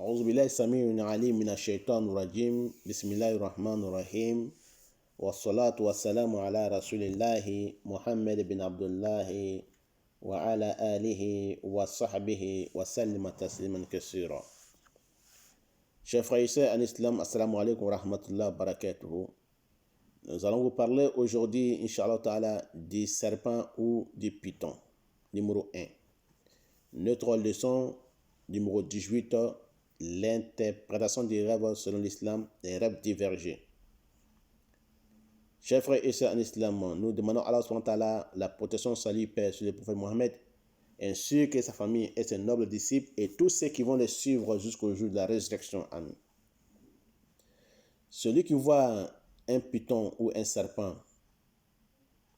أعوذ بالله السميع العليم من الشيطان الرجيم بسم الله الرحمن الرحيم والصلاة والسلام على رسول الله محمد بن عبد الله وعلى آله وصحبه وسلم تسليما كثيرا. Chers frères et sœurs en islam, assalamu alaikum wa rahmatullahi wa barakatuh. Nous allons vous parler aujourd'hui, Inch'Allah Ta'ala, du serpent ou du python. Numéro 1. Notre leçon numéro 18, l'interprétation des rêves selon l'islam, les rêves divergés. Chers frères et sœurs en islam, nous demandons à Allah subhanahu wa ta'ala la protection, salut, paix sur le prophète Mohammed, ainsi que sa famille et ses nobles disciples et tous ceux qui vont les suivre jusqu'au jour de la résurrection. Amen. Celui qui voit un python ou un serpent,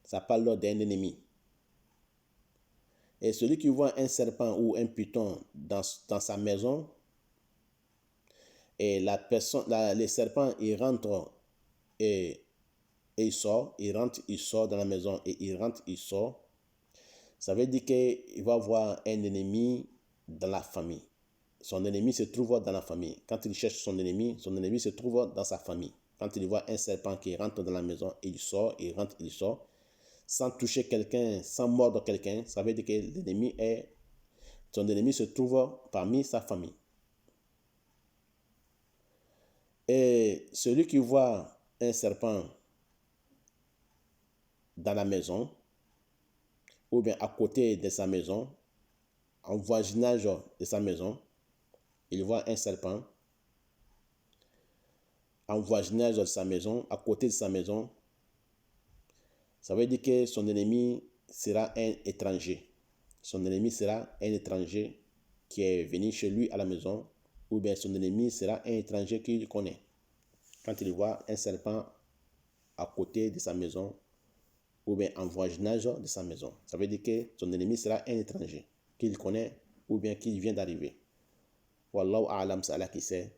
ça parle d'un ennemi. Et celui qui voit un serpent ou un python dans sa maison, et les serpents, ils rentrent et il sort, il rentre, il sort dans la maison et il rentre, il sort, ça veut dire qu'il va avoir un ennemi dans la famille. Son ennemi se trouve dans la famille. Quand il cherche son ennemi se trouve dans sa famille. Quand il voit un serpent qui rentre dans la maison, il sort, il rentre, il sort, sans toucher quelqu'un, sans mordre quelqu'un, ça veut dire que son ennemi se trouve parmi sa famille. Et celui qui voit un serpent dans la maison, ou bien à côté de sa maison, en voisinage de sa maison, il voit un serpent, en voisinage de sa maison, à côté de sa maison, ça veut dire que son ennemi sera un étranger. Son ennemi sera un étranger qui est venu chez lui à la maison, ou bien son ennemi sera un étranger qu'il connaît. Quand il voit un serpent à côté de sa maison, ou bien en voisinage de sa maison, ça veut dire que son ennemi sera un étranger qu'il connaît ou bien qu'il vient d'arriver. Wallahu a'lam, c'est Allah qui sait.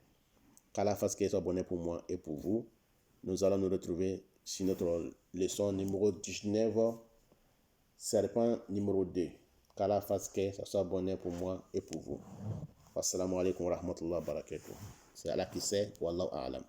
Qu'Allah fasse qu'il soit bonheur pour moi et pour vous. Nous allons nous retrouver sur notre leçon numéro 19, serpent numéro 2. Qu'Allah fasse que ça soit bonheur pour moi et pour vous. Assalamu alaikum wa rahmatullahi wa barakatuh. C'est Allah qui sait. Wallahu a'lam.